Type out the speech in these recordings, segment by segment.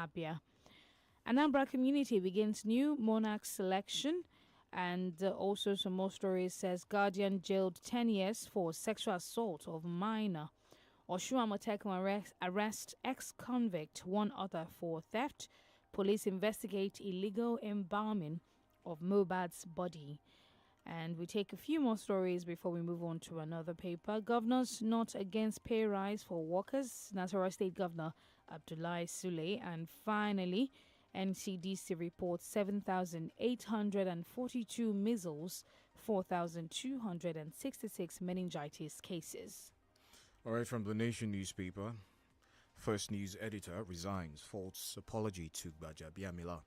Abia. Anambra community begins new monarch selection. And also some more stories says guardian jailed 10 years for sexual assault of minor. Osun Amotekun arrest ex-convict, one other for theft. Police investigate illegal embalming of Mohbad's body. And we take a few more stories before we move on to another paper. Governors not against pay rise for workers. Nasarawa State Governor Abdullahi Sule. And finally, NCDC reports 7,842 measles, 4,266 meningitis cases. All right, from the Nation newspaper, First News editor resigns, faults apology to Gbajabiamila.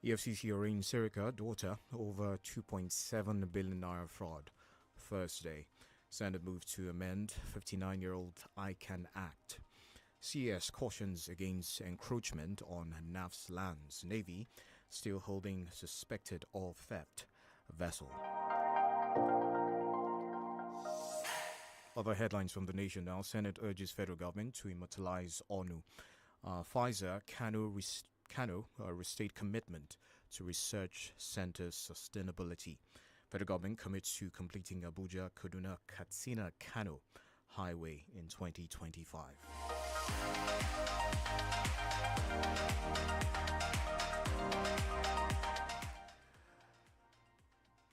EFCC arraigned Sirika, daughter, over 2.7 billion naira fraud. Thursday, Senate moved to amend 59-year-old ICANN Act. CS cautions against encroachment on NAF's lands. Navy still holding suspected oil theft vessel. Other headlines from the Nation now. Senate urges federal government to immortalize ONU. Pfizer, Kano restate commitment to research centers sustainability. Federal government commits to completing Abuja, Kaduna, Katsina, Kano highway in 2025.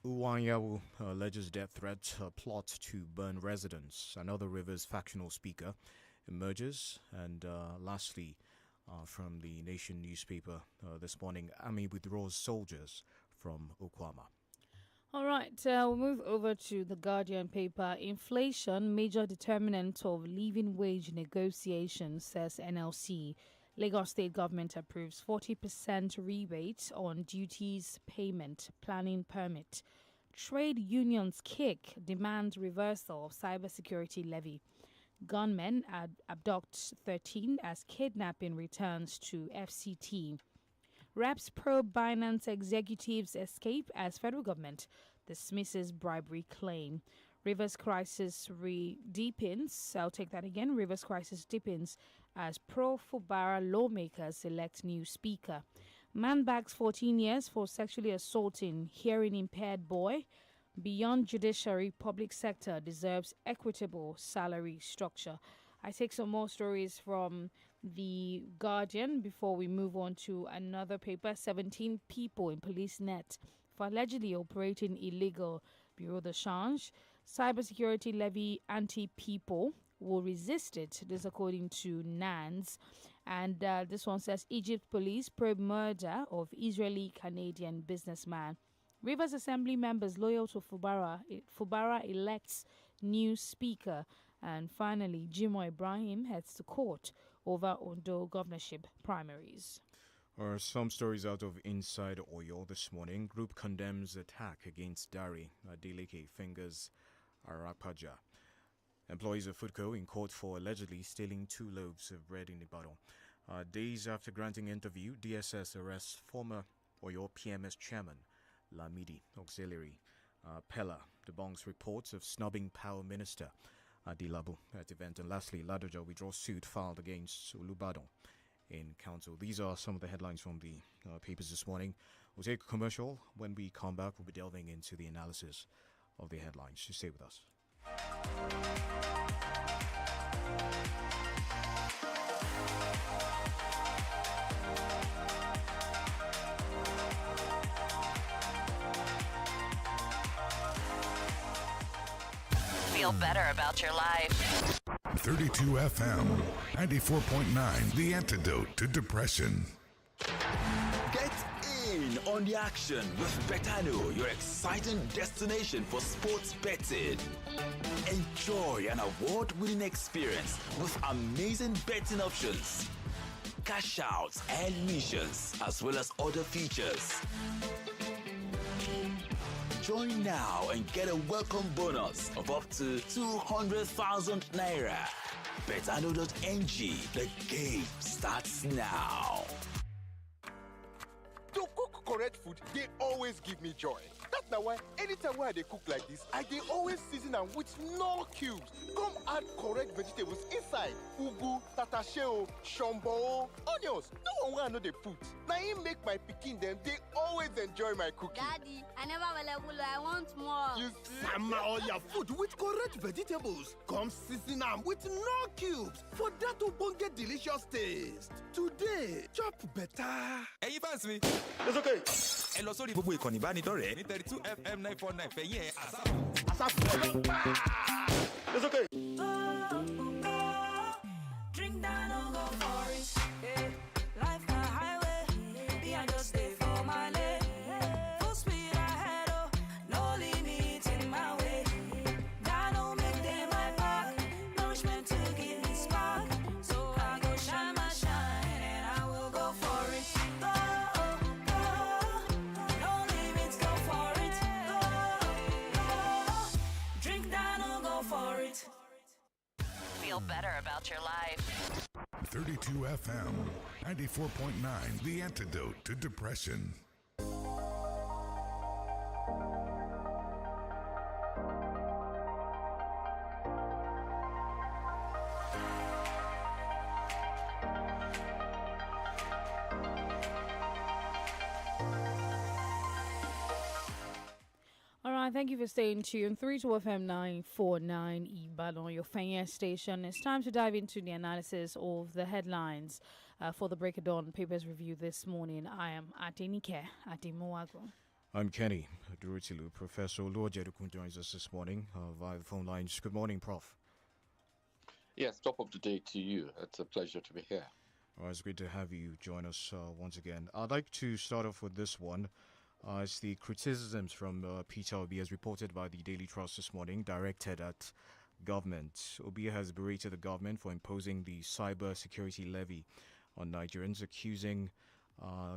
Uwanyawu alleges death threat, plot to burn residents. Another Rivers factional speaker emerges. And lastly, from the Nation newspaper this morning, Army withdraws soldiers from Okwama. All right, we'll move over to the Guardian paper. Inflation, major determinant of living wage negotiations, says NLC. Lagos State Government approves 40% rebate on duties payment planning permit. Trade unions kick demand reversal of cybersecurity levy. Gunmen abduct 13 as kidnapping returns to FCT. Reps probe Binance executives escape as federal government dismisses bribery claim. Rivers crisis deepens. I'll take that again. Rivers crisis deepens as pro-Fubara lawmakers elect new speaker. Man bags 14 years for sexually assaulting hearing impaired boy. Beyond judiciary, public sector deserves equitable salary structure. I take some more stories from The Guardian before we move on to another paper. 17 people in police net for allegedly operating illegal bureau de change. Cybersecurity levy anti-people will resist it. This according to NANS. And this one says Egypt police probe murder of Israeli-Canadian businessman. Rivers Assembly members loyal to Fubara elects new speaker. And finally, Jimoh Ibrahim heads to court over Ondo governorship primaries. Some stories out of Inside Oyo this morning. Group condemns attack against Dari. DENIKE fingers Arapaja. Employees of Foodco in court for allegedly stealing 2 loaves of bread in Ibadan. Days after granting interview, DSS arrests former Oyo PMS chairman Lamidi Auxiliary. Pella debunks reports of snubbing power minister Adilabu at event. And lastly, Ladoja withdraws suit filed against Olubadan in council. These are some of the headlines from the papers this morning. We'll take a commercial. When we come back, we'll be delving into the analysis of the headlines. So stay with us. Feel better about your life. 32 FM, 94.9, the antidote to depression. Get in on the action with Betano, your exciting destination for sports betting. Enjoy an award-winning experience with amazing betting options, cash outs and missions, as well as other features. Join now and get a welcome bonus of up to 200,000 naira. Betano.ng. The game starts now. To cook correct correct food, they always give me joy. That's now why anytime when they cook like this, I they always season them with no cubes. Come add correct vegetables inside. Ugu, tatasheo, shombo, onions. No one know they put. Now he make my pikin them, they always enjoy my cooking. Daddy, I never will. I want more. You summer all your food with correct vegetables. Come season them with no cubes for that to get delicious taste. Today, chop better. Ẹ̀yin fans mi. It's okay. Ẹ lọ sórí gbogbo ìkànnì ìbánidọ́rẹ̀ẹ́ ní 32 FM 949 fẹ̀yìn ẹ̀ It's okay. Drink down, I'll go for it. Yeah. Life na highway. Me, I just stay for my lane. Full speed ahead, oh, no limit in my way. God don't make them my back. Nourishment to give me spark. So I go shine my shine and I will go for it. Go, go. No limits, go for it. Go, go. Drink down, I'll go for it. Feel better about your life. 32 FM, 94.9, the antidote to depression. All right, thank you for staying tuned. 32FM 949 Ibadan, your Fenya station. It's time to dive into the analysis of the headlines for the Break of Dawn Papers Review this morning. I am DENIKE Adimowago. I'm Kenny Durutilu. Professor 𝐂𝐿 joins us this morning via the phone lines. Good morning, Prof. Yes, top of the day to you. It's a pleasure to be here. Well, it's great to have you join us once again. I'd like to start off with this one. It's the criticisms from Peter Obi, as reported by the Daily Trust this morning, directed at government. Obi has berated the government for imposing the cyber security levy on Nigerians, accusing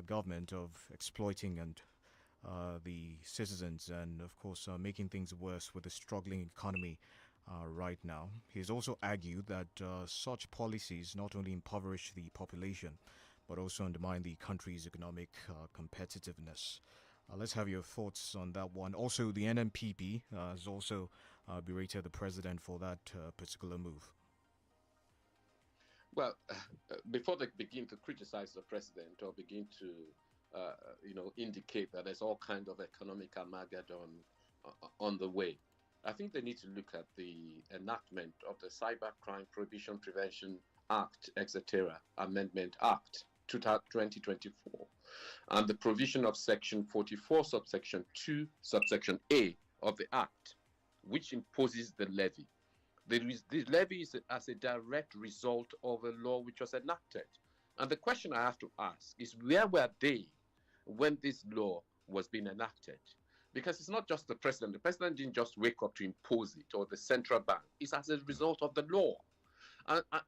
government of exploiting and the citizens and, of course, making things worse with the struggling economy right now. He has also argued that such policies not only impoverish the population, but also undermine the country's economic competitiveness. Let's have your thoughts on that one. Also, the NNPP has also berated the president for that particular move. Well, before they begin to criticize the president or begin to, indicate that there's all kind of economic Armageddon on the way, I think they need to look at the enactment of the Cybercrime Prohibition Prevention Act, etc., Amendment Act 2024, and the provision of Section 44, subsection 2, subsection A of the Act, which imposes the levy. The levy is as a direct result of a law which was enacted. And the question I have to ask is, where were they when this law was being enacted? Because it's not just the president. The president didn't just wake up to impose it, or the central bank. It's as a result of the law.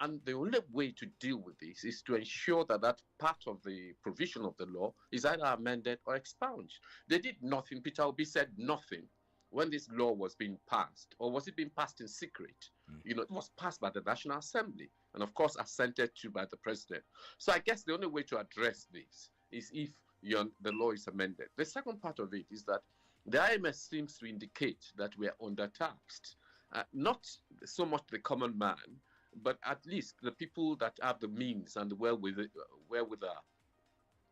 And the only way to deal with this is to ensure that that part of the provision of the law is either amended or expunged. They did nothing. Peter Obi said nothing when this law was being passed, or was it being passed in secret? It was passed by the National Assembly, and of course assented to by the president. So I guess the only way to address this is if the law is amended. The second part of it is that the IMF seems to indicate that we are undertaxed. Not so much the common man, but at least the people that have the means and the wherewithal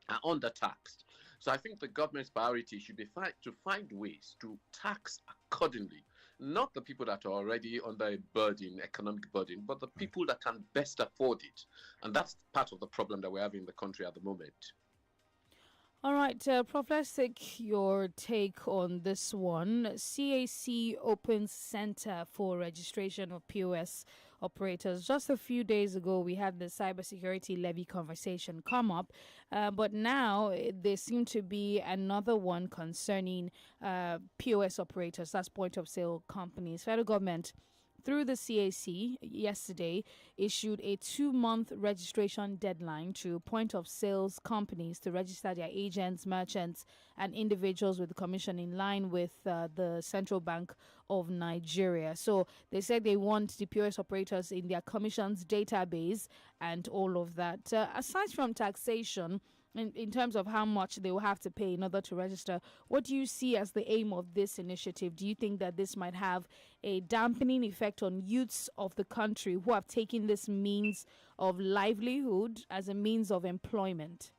are undertaxed. So I think the government's priority should be to find ways to tax accordingly, not the people that are already under a burden, economic burden, but the people that can best afford it. And that's part of the problem that we have in the country at the moment. All right, Prof, let's take your take on this one. CAC opens center for registration of POS operators. Just a few days ago, we had the cybersecurity levy conversation come up, but now there seems to be another one concerning POS operators, that's point of sale companies. Federal government, through the CAC yesterday, issued a 2-month registration deadline to point of sales companies to register their agents, merchants, and individuals with the commission in line with the Central Bank of Nigeria. So they said they want the POS operators in their commissions database and all of that. Aside from taxation, in terms of how much they will have to pay in order to register. What do you see as the aim of this initiative? Do you think that this might have a dampening effect on youths of the country who have taken this means of livelihood as a means of employment?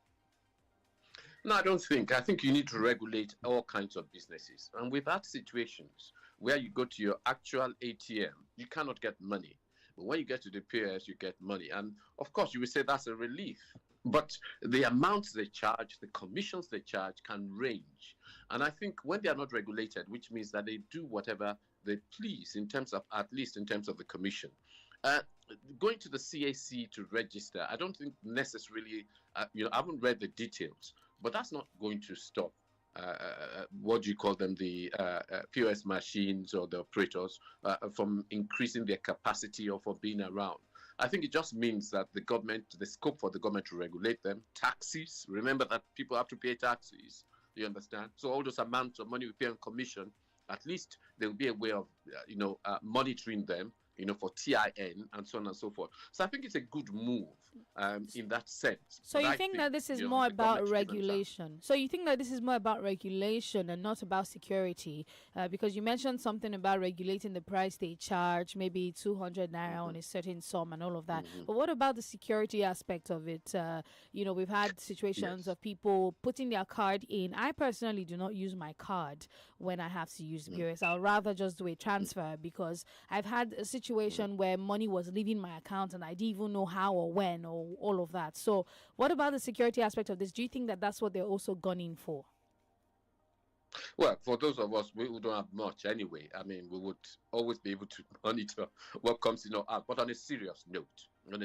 No, I don't think. I think you need to regulate all kinds of businesses. And we've had situations where you go to your actual ATM, you cannot get money. But when you get to the POS, you get money. And of course, you will say that's a relief. But the amounts they charge, the commissions they charge can range. And I think when they are not regulated, which means that they do whatever they please in terms of, at least in terms of the commission. Going to the CAC to register, I don't think necessarily, I haven't read the details, but that's not going to stop, what do you call them, the POS machines or the operators from increasing their capacity or for being around. I think it just means that the government, the scope for the government to regulate them, taxes, remember that people have to pay taxes, you understand? So all those amounts of money we pay on commission, at least there will be a way of, monitoring them, for TIN and so on and so forth. So I think it's a good move in that sense. So you think that this is more about regulation? So you think that this is more about regulation and not about security? Because you mentioned something about regulating the price they charge, maybe 200 naira on a certain sum and all of that. But what about the security aspect of it? We've had situations of people putting their card in. I personally do not use my card when I have to use the POS. I'll rather just do a transfer because I've had a situation where money was leaving my account and I didn't even know how or when or all of that. So what about the security aspect of this? Do you think that that's what they're also gunning for? Well, for those of us who don't have much anyway, I mean, we would always be able to monitor what comes in or out. But on a serious note, well,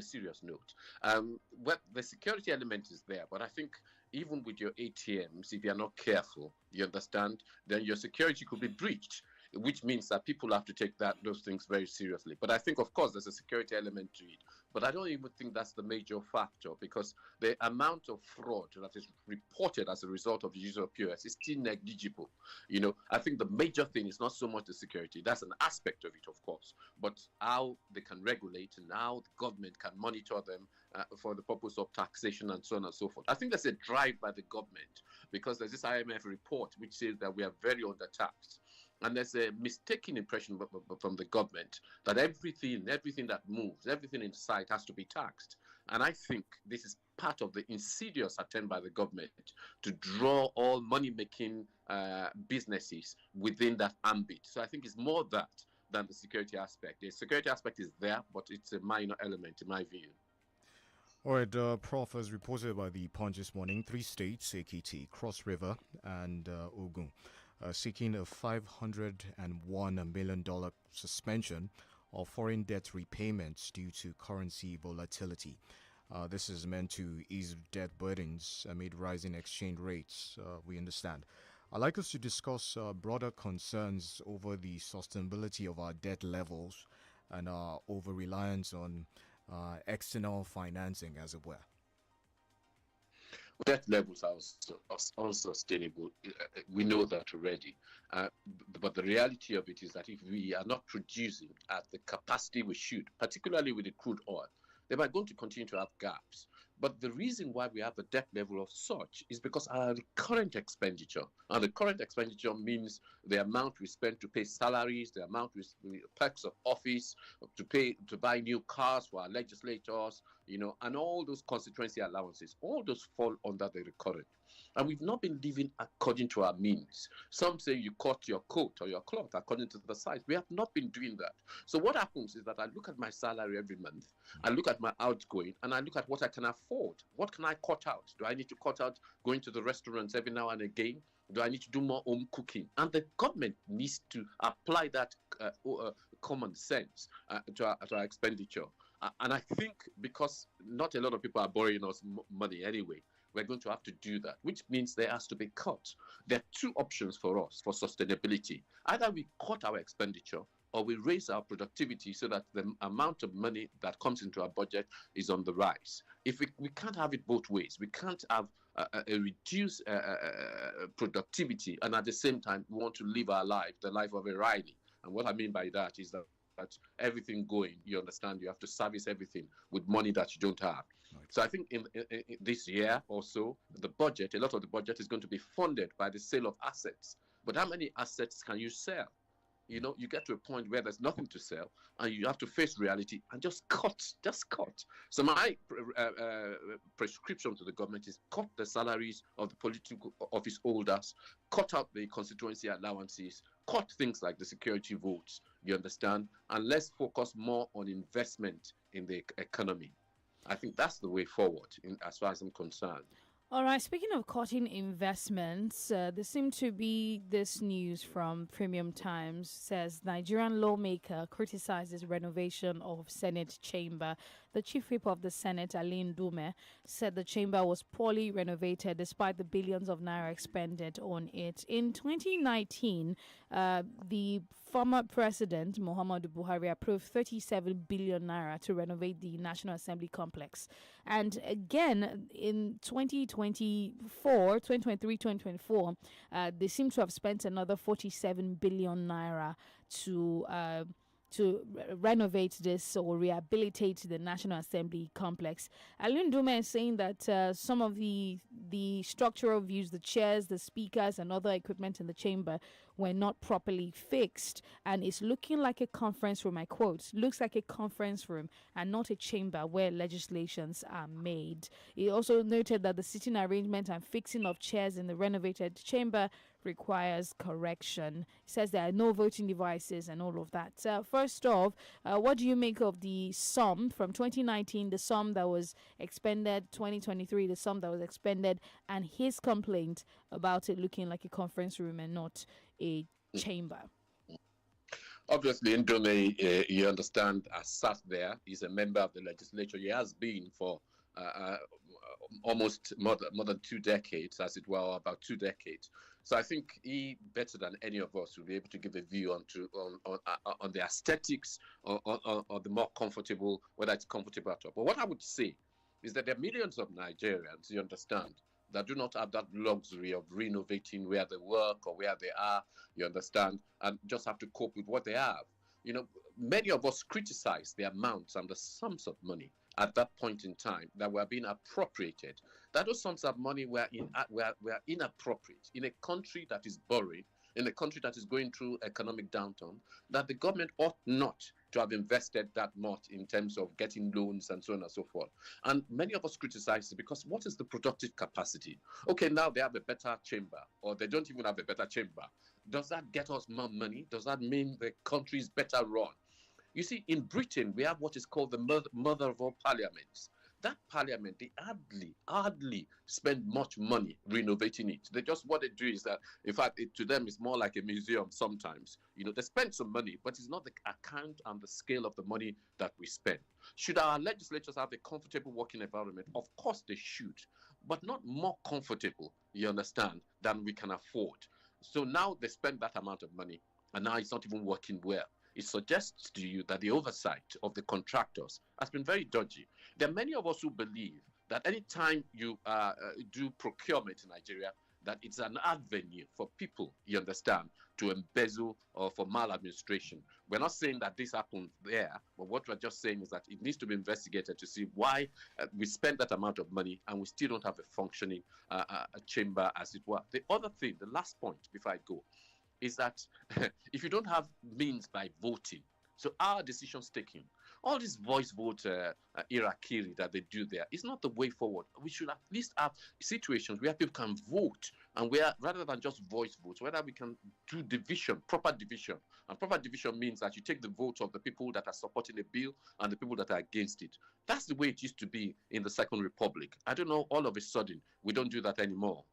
the security element is there. But I think even with your ATMs, if you're not careful, you understand, then your security could be breached, which means that people have to take those things very seriously. But I think, of course, there's a security element to it. But I don't even think that's the major factor, because the amount of fraud that is reported as a result of the use of POS is still negligible. I think the major thing is not so much the security. That's an aspect of it, of course, but how they can regulate and how the government can monitor them for the purpose of taxation and so on and so forth. I think there's a drive by the government, because there's this IMF report which says that we are very undertaxed. And there's a mistaken impression from the government that everything that moves, everything in sight has to be taxed. And I think this is part of the insidious attempt by the government to draw all money-making businesses within that ambit. So I think it's more that than the security aspect. The security aspect is there, but it's a minor element in my view. All right, Prof, as reported by the Punch this morning, 3 states, Ekiti, Cross River, and Ogun, seeking a $501 million suspension of foreign debt repayments due to currency volatility. This is meant to ease debt burdens amid rising exchange rates, we understand. I'd like us to discuss broader concerns over the sustainability of our debt levels and our over-reliance on external financing, as it were. Debt levels are unsustainable. We know that already. But the reality of it is that if we are not producing at the capacity we should, particularly with the crude oil, then we're going to continue to have gaps. But the reason why we have a debt level of such is because our current expenditure, and the current expenditure means the amount we spend to pay salaries, the amount we perks of office, to buy new cars for our legislators, and all those constituency allowances, all those fall under the recurrent. And we've not been living according to our means. Some say you cut your coat or your cloth according to the size. We have not been doing that. So what happens is that I look at my salary every month, I look at my outgoing, and I look at what I can afford. What can I cut out? Do I need to cut out going to the restaurants every now and again? Do I need to do more home cooking? And the government needs to apply that common sense to our expenditure. And I think because not a lot of people are borrowing us money anyway, we're going to have to do that, which means there has to be cut. There are 2 options for us for sustainability. Either we cut our expenditure or we raise our productivity so that the amount of money that comes into our budget is on the rise. If we can't have it both ways. We can't have a reduced productivity and at the same time we want to live our life, the life of a Riley. And what I mean by that is that everything going, you understand, you have to service everything with money that you don't have. So I think in this year or so, the budget, a lot of the budget is going to be funded by the sale of assets. But how many assets can you sell? You know, you get to a point where there's nothing to sell and you have to face reality and just cut. So my prescription to the government is cut the salaries of the political office holders, cut out the constituency allowances, cut things like the security votes, you understand? And let's focus more on investment in the economy. I think that's the way forward as far as I'm concerned. All right, speaking of cutting investments, there seemed to be this news from Premium Times, says Nigerian lawmaker criticizes renovation of Senate chamber. The chief whip of the Senate, INT'L, said the chamber was poorly renovated despite the billions of naira expended on it. In 2019, the former president, Muhammadu Buhari, approved 37 billion naira to renovate the National Assembly complex. And again, in 2023-2024, they seem to have spent another 47 billion naira to renovate this or rehabilitate the National Assembly complex. INT'L is saying that some of the structural views, the chairs, the speakers, and other equipment in the chamber were not properly fixed, and it's looking like a conference room. I quote, looks like a conference room and not a chamber where legislations are made. He also noted that the sitting arrangement and fixing of chairs in the renovated chamber requires correction. He says there are no voting devices and all of that. First off, what do you make of the sum from 2019, the sum that was expended, 2023, the sum that was expended, and his complaint about it looking like a conference room and not a chamber? Obviously, INT'L, you understand, has sat there. He's a member of the legislature. He has been for almost more than 2 decades, as it were, or about 2 decades. So I think he, better than any of us, will be able to give a view on the aesthetics, or the more comfortable, whether it's comfortable at all. But what I would say is that there are millions of Nigerians, you understand, that do not have that luxury of renovating where they work or where they are, you understand, and just have to cope with what they have. You know, many of us criticize the amounts and the sums of money at that point in time that were being appropriated, that those sums of money were inappropriate in a country that is borrowing, in a country that is going through economic downturn, that the government ought not to have invested that much in terms of getting loans and so on and so forth. And many of us criticize it because what is the productive capacity? Okay, now they have a better chamber, or they don't even have a better chamber. Does that get us more money? Does that mean the country is better run? You see, in Britain, we have what is called the mother of all parliaments. That parliament, they hardly spend much money renovating it. What they do is that, in fact, to them, it's more like a museum sometimes. You know, they spend some money, but it's not the account and the scale of the money that we spend. Should our legislatures have a comfortable working environment? Of course they should, but not more comfortable, you understand, than we can afford. So now they spend that amount of money, and now it's not even working well. It suggests to you that the oversight of the contractors has been very dodgy. There are many of us who believe that any time you do procurement in Nigeria, that it's an avenue for people, you understand, to embezzle or for maladministration. We're not saying that this happened there, but what we're just saying is that it needs to be investigated to see why we spend that amount of money and we still don't have a functioning chamber, as it were. The other thing, the last point before I go, is that if you don't have means by voting, so our decisions taken, all this voice vote irakiri that they do there is not the way forward. We should at least have situations where people can vote, and where, rather than just voice votes, whether we can do division, proper division. And proper division means that you take the votes of the people that are supporting a bill and the people that are against it. That's the way it used to be in the Second Republic. I don't know, all of a sudden, we don't do that anymore.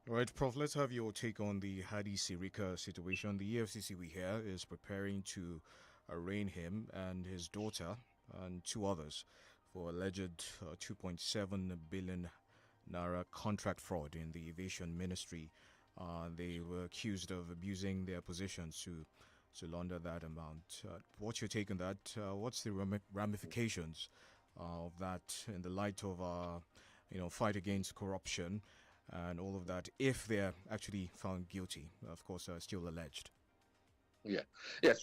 All right, Prof, let's have your take on the Hadi Sirika situation. The EFCC, we hear, is preparing to arraign him and his daughter and 2 others for alleged 2.7 billion naira contract fraud in the aviation ministry. They were accused of abusing their positions to launder that amount. What's your take on that? What's the ramifications of that in the light of our fight against corruption and all of that, if they're actually found guilty, of course, still alleged? Yeah. Yes.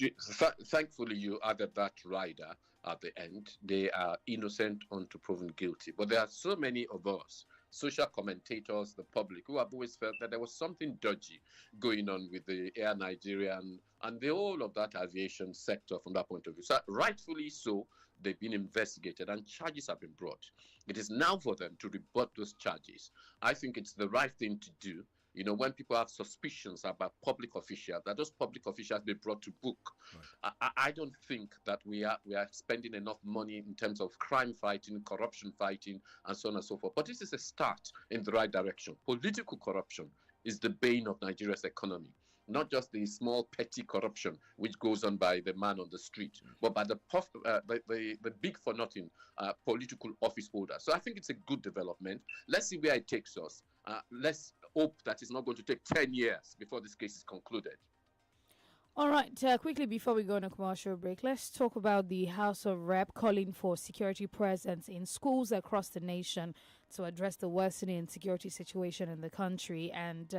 Thankfully, you added that rider. at the end. They are innocent until proven guilty. But there are so many of us, social commentators, the public, who have always felt that there was something dodgy going on with the Air Nigeria and the whole of that aviation sector from that point of view. So rightfully so, they've been investigated and charges have been brought. It is now for them to rebut those charges. I think it's the right thing to do. You know, when people have suspicions about public officials, that those public officials be brought to book. Right. I don't think that we are spending enough money in terms of crime fighting, corruption fighting, and so on and so forth. But this is a start in the right direction. Political corruption is the bane of Nigeria's economy. Not just the small petty corruption which goes on by the man on the street, but by the big for nothing political office holder. So I think it's a good development. Let's see where it takes us. Let's hope that it's not going to take 10 years before this case is concluded. All right, quickly before we go on a commercial break, let's talk about the House of Rep calling for security presence in schools across the nation to address the worsening security situation in the country, and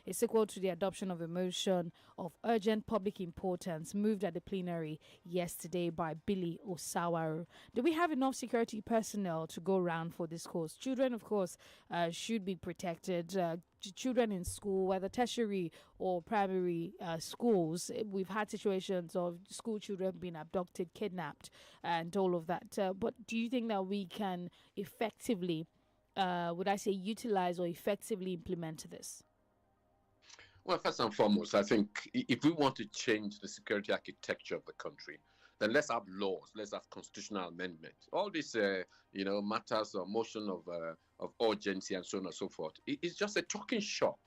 it's equal to the adoption of a motion of urgent public importance moved at the plenary yesterday by Billy Osawaru. Do we have enough security personnel to go around for this cause? Children, of course, should be protected. Children in school, whether tertiary or primary schools, we've had situations of school children being abducted, kidnapped, and all of that. But do you think that we can effectively, utilize or effectively implement this? Well, first and foremost, I think if we want to change the security architecture of the country, then let's have laws, let's have constitutional amendment. All these, matters or motion of urgency and so on and so forth, it's just a talking shop.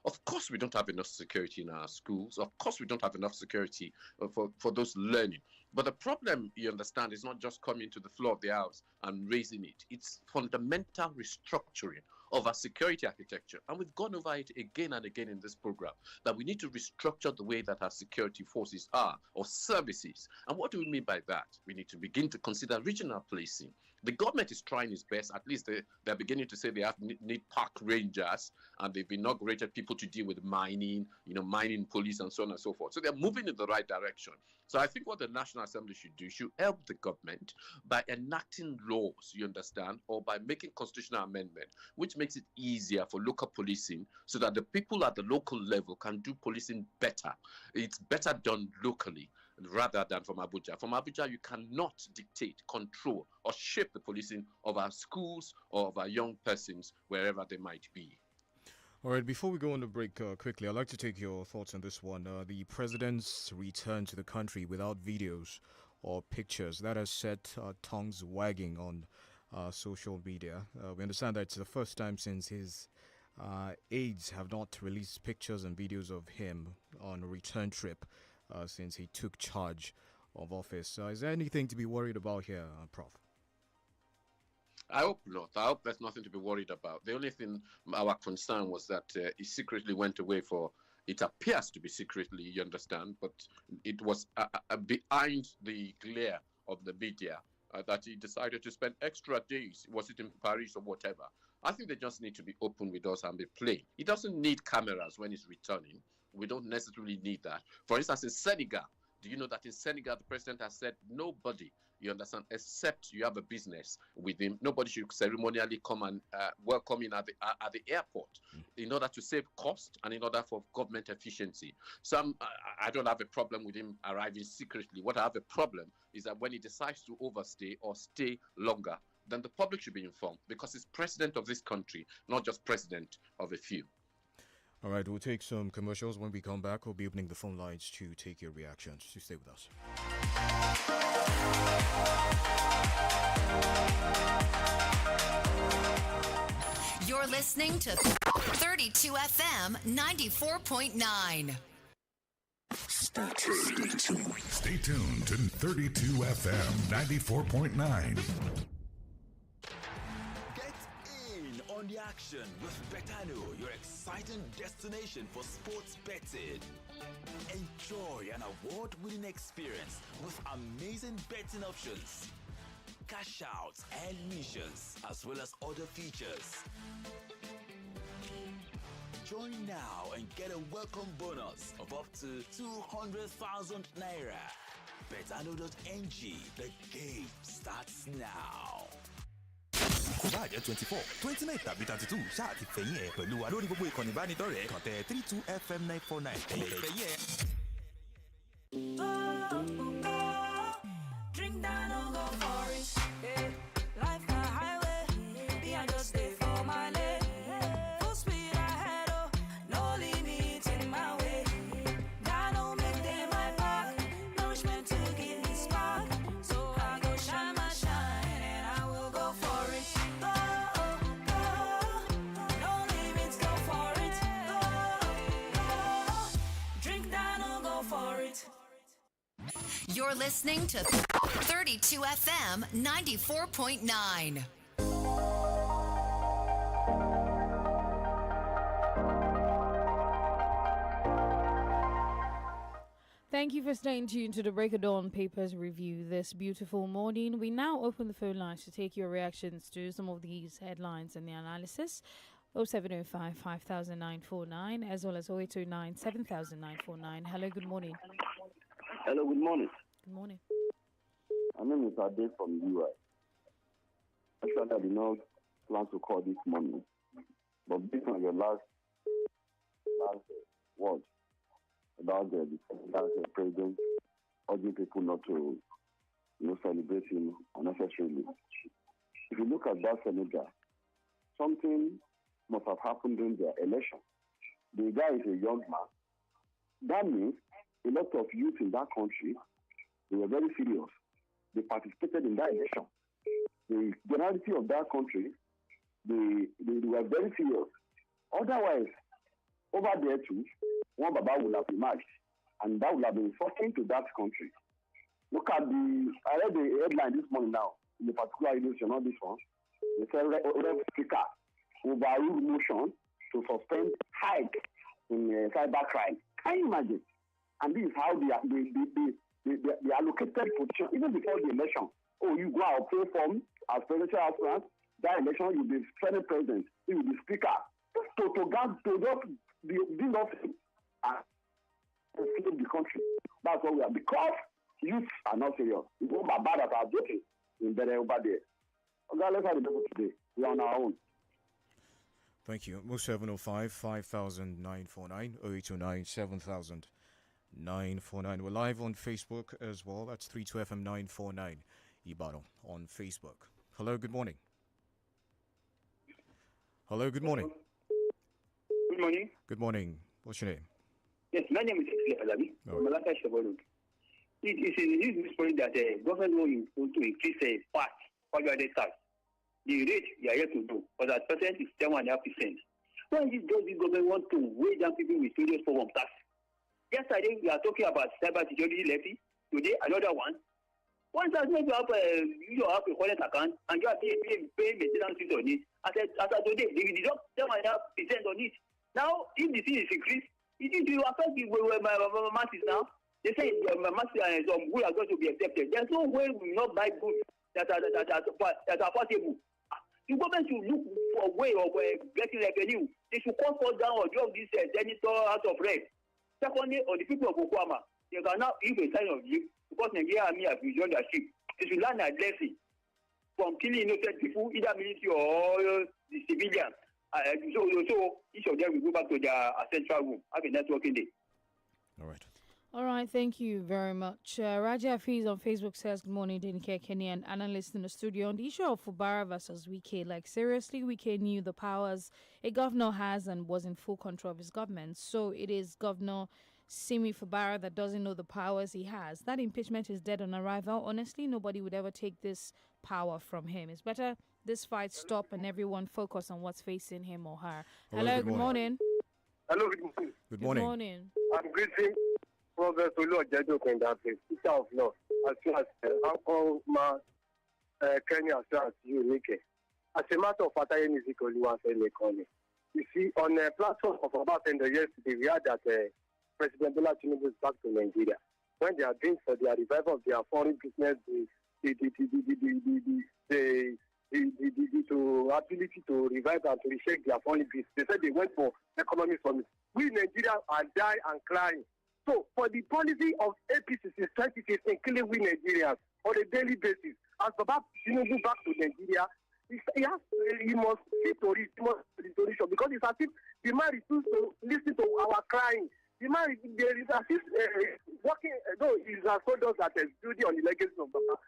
Of course, we don't have enough security in our schools. Of course, we don't have enough security for those learning. But the problem, you understand, is not just coming to the floor of the house and raising it. It's fundamental restructuring of our security architecture. And we've gone over it again and again in this program, that we need to restructure the way that our security forces are, or services. And what do we mean by that? We need to begin to consider regional policing. The government is trying its best. At least they're beginning to say they need park rangers, and they've inaugurated people to deal with mining, mining police and so on and so forth. So they're moving in the right direction. So I think what the National Assembly should do, should help the government by enacting laws, you understand, or by making constitutional amendment, which makes it easier for local policing so that the people at the local level can do policing better. It's better done locally rather than from Abuja. From Abuja, you cannot dictate, control, or shape the policing of our schools or of our young persons, wherever they might be. All right, before we go on the break quickly, I'd like to take your thoughts on this one. The president's return to the country without videos or pictures, that has set tongues wagging on social media. We understand that it's the first time since his aides have not released pictures and videos of him on a return trip since he took charge of office. Is there anything to be worried about here, Prof? I hope not. I hope there's nothing to be worried about. The only thing our concern was that he secretly went away for, it appears to be secretly, you understand, but it was behind the glare of the media that he decided to spend extra days. Was it in Paris or whatever? I think they just need to be open with us and be plain. He doesn't need cameras when he's returning. We don't necessarily need that. For instance, in Senegal, do you know that in Senegal, the president has said nobody, you understand, except you have a business with him, nobody should ceremonially come and welcome him at the airport in order to save cost and in order for government efficiency. So I don't have a problem with him arriving secretly. What I have a problem is that when he decides to overstay or stay longer, then the public should be informed, because he's president of this country, not just president of a few. All right, we'll take some commercials. When we come back, we'll be opening the phone lines to take your reactions. So stay with us. You're listening to 32 FM 94.9. Stay tuned to 32 FM 94.9. On the action with Betano, your exciting destination for sports betting. Enjoy an award-winning experience with amazing betting options, cash outs and missions, as well as other features. Join now and get a welcome bonus of up to 200,000 naira. betano.ng. The game starts now. Kò bá jẹ́ 24, 29 tàbí 32 ṣáà ti fẹ̀yìn ẹ̀ pẹ̀lú wa lórí gbogbo ìkànnì ìbánidọ́rẹ̀ẹ́ kàn tẹ 32FM 949 ẹ̀yẹ̀ fẹ̀yìn ẹ̀. Drink down, don't go for it. Yeah. Life na highway. Me, I just stay for my lane. Full speed ahead, oh, no limit in my way. God don't make them my back. Nourishment to give me spark. So I go shine my shine and I will go for it. Go, go. No limits, go for it. Go, go. Drink down, don't go for it. You're listening to 32 FM 94.9. Thank you for staying tuned to the Break of Dawn Papers review this beautiful morning. We now open the phone lines to take your reactions to some of these headlines and the analysis. 0705 5949 as well as 0809 7949. Hello, good morning. Hello, good morning. Good morning. My name is Ade from UI. Actually, I did not plan to call this morning, but based on your last word about the president urging people not to celebrate him unnecessarily. If you look at that senator, something must have happened during their election. The guy is a young man. That means a lot of youth in that country, they were very serious. They participated in that election. The generality of that country, they were very serious. Otherwise, over there too, one Baba would have emerged, and that would have been insulting to that country. Look at I read the headline this morning now, in the particular edition, not this one. They said, Speaker overruled motion to suspend hike in cybercrime. Can you imagine? And this is how they allocated position even before the election. Oh, you go out, play form as presidential aspirant. That election, you'll be Senate president, you will be speaker. To just do nothing and save the country. That's what we are. Because youth are not serious. It's all Baba that are joking in there over there. Okay, let's have the people today. We are on our own. Thank you. 0705 5949 0809 7949. We're live on Facebook as well. That's 32FM 949 Ibadan on Facebook. Hello, good morning. Hello, good morning. Good morning. Good morning. What's your name? Yes, my name is Alabi. Malaka Shaboluk. It is in the news this morning that the government will to increase the VAT value-added tax. The rate they are yet to do, but at present is 7.5%. Why is it the government want to weigh down people with various form of tax? Yesterday we are talking about cyber security levy. Today another one. One time you have a wallet account and you are paying maintenance fees on it. As of today, they will deduct 7.5% on it. Now, if the fee is increased, it will affect my masses now. They say my masses and some goods are going to be accepted. There's no way we will not buy goods that are affordable. The government should look for a way of getting revenue. They should call for down or drop this senator out of rent. Secondly, on the people of Okwama, they can now give a sign of you because Nigeria Army has withdrawn their ship. They should learn a lesson from killing innocent people, either military or the civilians. So each of them will go back to their central room. Have a networking day. All right. All right, thank you very much. Raja Hafiz on Facebook says, good morning, DENIKE, Kenny, and analyst in the studio. On the issue of Fubara versus Wike, like seriously, Wike knew the powers a governor has and was in full control of his government. So it is Governor Simi Fubara that doesn't know the powers he has. That impeachment is dead on arrival. Honestly, nobody would ever take this power from him. It's better this fight stop and everyone focus on what's facing him or her. Hello, good morning. Hello, good morning. Good morning. Good morning. I'm greeting Professor 𝐃𝐈𝐒𝐿 Teacher of Law, as well as Uncle Kenya, as well as DENIKE. As a matter of fact, I am 𝐂𝐈𝐒𝐿. You see, on a platform of about 10 yesterday, we heard that President Bola Tinubu is back to Nigeria. When they are doing for their revival of their foreign business, the ability to revive and to reshape their foreign business. They said they went for economic summit. We in Nigeria are dying and crying. So for the policy of APC since 2015 killing we Nigerians on a daily basis, as Baba Tinubu back to Nigeria, he must see to it, he must see the solution, because it's as if the man refuses to listen to our crying. The man there is as if working, though he's told us that there's duty on the legacy of Baba.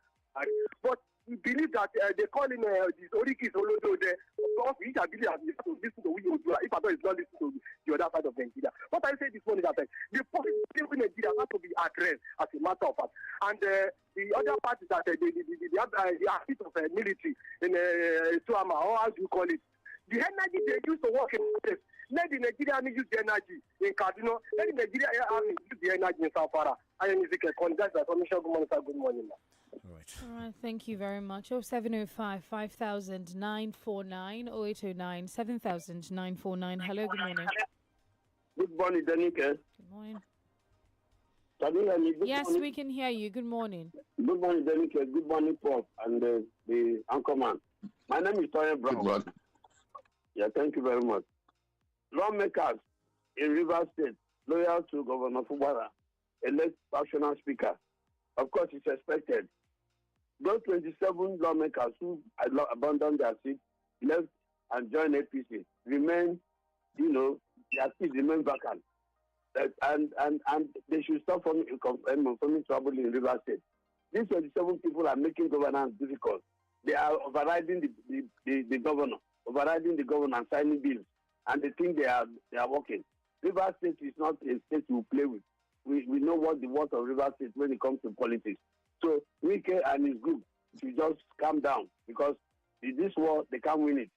But we believe that they call him this Oriki Solodo there. Because each ability has to listen to Uyodua. If I is not listening to the other side of Nigeria. What I say this morning is that the policy in Nigeria has to be addressed as a matter of fact. And the other part is that the aspect of military in Tuama, or how do you call it? The energy they used to work in place. Let the Nigerian army use the energy in Kaduna. Let the Nigerian army use the energy in South I am 𝐷𝐿𝐒𝐿. That's the information. Good morning. All right. All right, thank you very much. 0705 5000 949 0809 7000 949. Hello, good morning. Good morning, DENIKE. Good morning. Can you hear me? Yes, we can hear you. Good morning. Good morning, DENIKE. Good morning, Prof. And the anchorman. My name is Toya Brown. Good morning. Yeah, thank you very much. Lawmakers in Rivers State, loyal to Governor Fubara, elect factional speaker. Of course, it's expected. Those 27 lawmakers who abandoned their seats, left and joined APC, remain, their seats remain vacant. And they should stop from trouble in Rivers State. These 27 people are making governance difficult. They are overriding the governor, and signing bills, and they think they are working. Rivers State is not a state to play with. We know what the worth of Rivers State when it comes to politics. So Wike and his group should just calm down, because in this war they can't win it.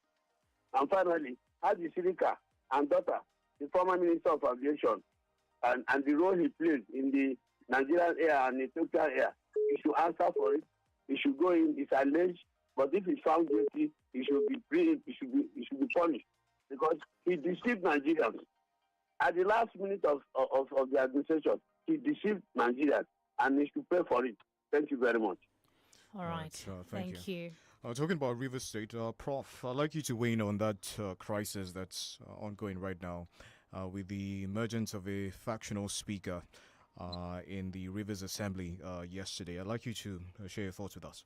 And finally, Hadi Sirika and daughter, the former Minister of Aviation, and the role he played in the Nigerian air and Ethiopian air, he should answer for it. He should go in. It's alleged, but if he's found guilty, he should be free. He should be punished, because he deceived Nigerians. At the last minute of the administration, he deceived Nigerians, and he should pay for it. Thank you very much. All right. Thank you. Talking about Rivers State, Prof, I'd like you to weigh in on that crisis that's ongoing right now with the emergence of a factional speaker in the Rivers Assembly yesterday. I'd like you to share your thoughts with us.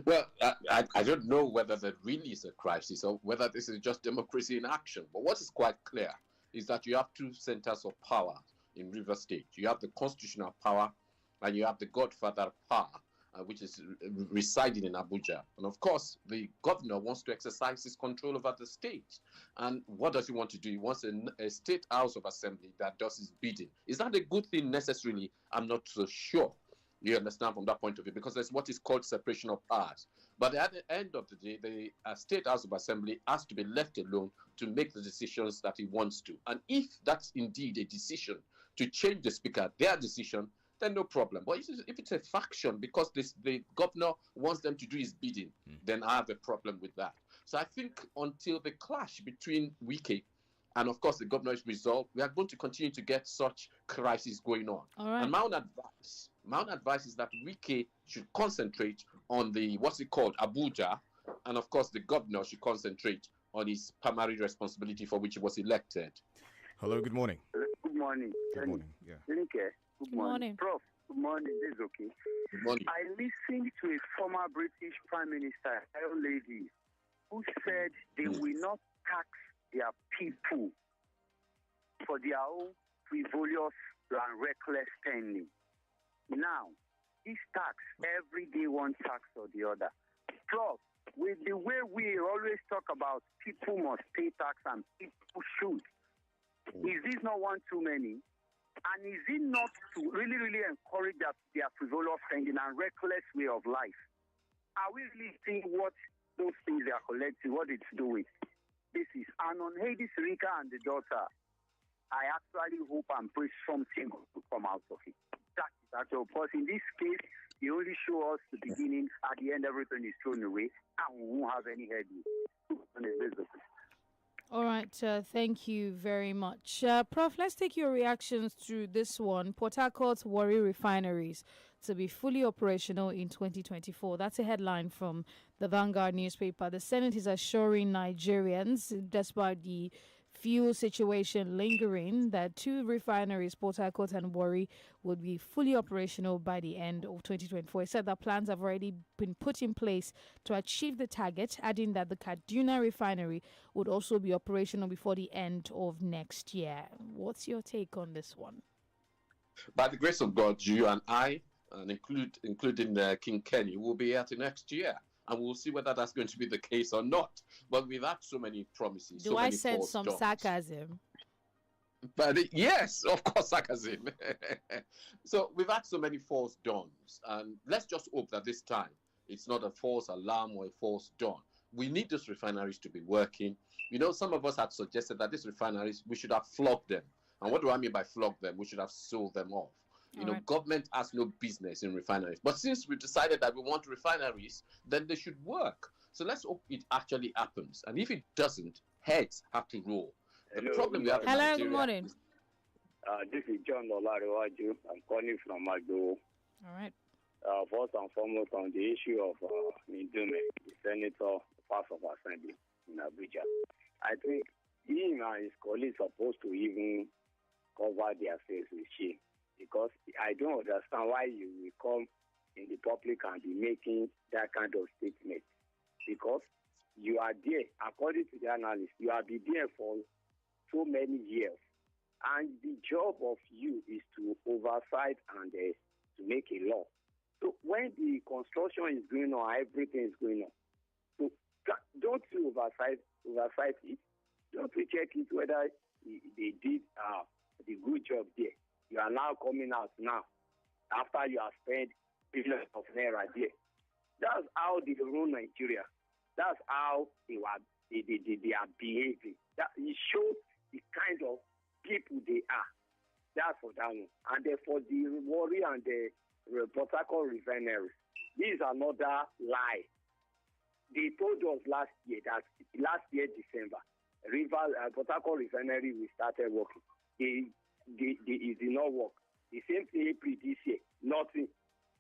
Well, I don't know whether there really is a crisis or whether this is just democracy in action. But what is quite clear is that you have two centers of power in Rivers State. You have the constitutional power and you have the godfather power, which is residing in Abuja. And of course, the governor wants to exercise his control over the state. And what does he want to do? He wants a state house of assembly that does his bidding. Is that a good thing necessarily? I'm not so sure. You understand from that point of view, because there's what is called separation of powers. But at the end of the day, the State House of Assembly has to be left alone to make the decisions that he wants to. And if that's indeed a decision to change the speaker, their decision, then no problem. But if it's a faction because the governor wants them to do his bidding, then I have a problem with that. So I think until the clash between Wike and, of course, the governor is resolved, we are going to continue to get such crises going on. All right. And my own advice is that Wike should concentrate on Abuja, and of course the governor should concentrate on his primary responsibility for which he was elected. Hello, good morning. Good morning. Good morning. Yeah. DENIKE, good morning. Prof, good morning. This is okay. Good morning. I listened to a former British Prime Minister, a lady, who said they will not tax their people for their own frivolous and reckless spending. Now, this tax, every day one tax or the other. Plus, with the way we always talk about people must pay tax and people should, is this not one too many? And is it not to really, really encourage their frivolous spending and reckless way of life? Are we really seeing what those things they are collecting, what it's doing? This is, and on Hadi Sirika and the daughter, I actually hope and pray something will come out of it. That is actually, because in this case, they only show us the beginning, at the end everything is thrown away, and we won't have any headway. All right, thank you very much. Prof, let's take your reactions to this one. Port Harcourt's Warri refineries to be fully operational in 2024. That's a headline from the Vanguard newspaper. The Senate is assuring Nigerians, despite the fuel situation lingering, that 2 refineries, Port Harcourt and Warri, would be fully operational by the end of 2024. He said that plans have already been put in place to achieve the target, adding that the Kaduna refinery would also be operational before the end of next year. What's your take on this one? By the grace of God, you and I, and including King Kenny, will be here till next year. And we'll see whether that's going to be the case or not. But we've had so many promises. Do so I many sense some dawns. sarcasm? But yes, of course, sarcasm. So we've had so many false dawns. And let's just hope that this time it's not a false alarm or a false dawn. We need those refineries to be working. You know, some of us had suggested that these refineries, we should have flogged them. And what do I mean by flog them? We should have sold them off. You know, government has no business in refineries. But since we decided that we want refineries, then they should work. So let's hope it actually happens. And if it doesn't, heads have to roll. The problem we have in Nigeria. Good morning. This is John Olarewaju. I'm calling from Magdo. All right. First and foremost, on the issue of Ndume, the senator, House of Assembly in Abuja. I think him and his colleagues are supposed to even cover their face with shame. Because I don't understand why you will come in the public and be making that kind of statement. Because you are there, according to the analyst, you have been there for so many years. And the job of you is to oversight and to make a law. So when the construction is going on, everything is going on. So don't you oversight it? Don't you check it whether they did the good job there? You are now coming out now after you have spent billions of naira there. That's how they run Nigeria. That's how they are behaving. That it shows the kind of people they are. That's for that one. And then for the Warri and the Port Harcourt refinery, this is another lie. They told us last year December, Port Harcourt refinery we started working. It did not work. The same thing April this year, nothing.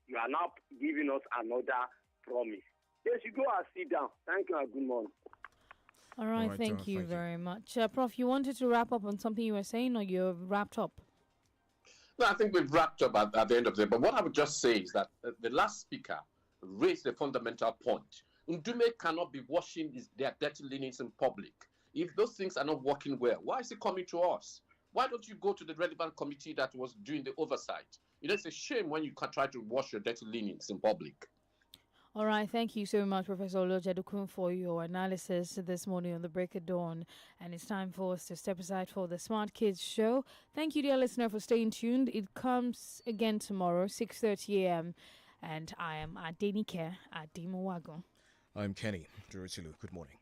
You are now giving us another promise. They should go and sit down. Thank you and good morning. All right, thank you very much. Prof, you wanted to wrap up on something you were saying, or you're wrapped up? No, I think we've wrapped up at the end of the day. But what I would just say is that the last speaker raised a fundamental point. Ndume cannot be washing their dirty linens in public. If those things are not working well, why is he coming to us? Why don't you go to the relevant committee that was doing the oversight? You know, it's a shame when you can try to wash your dirty linens in public. All right, thank you so much, Professor Olojedokun, for your analysis this morning on the Break of Dawn. And it's time for us to step aside for the Smart Kids show. Thank you, dear listener, for staying tuned. It comes again tomorrow, 6:30 a.m. And I am DENIKE Adimowago. I'm Kenny Durutilu. Good morning.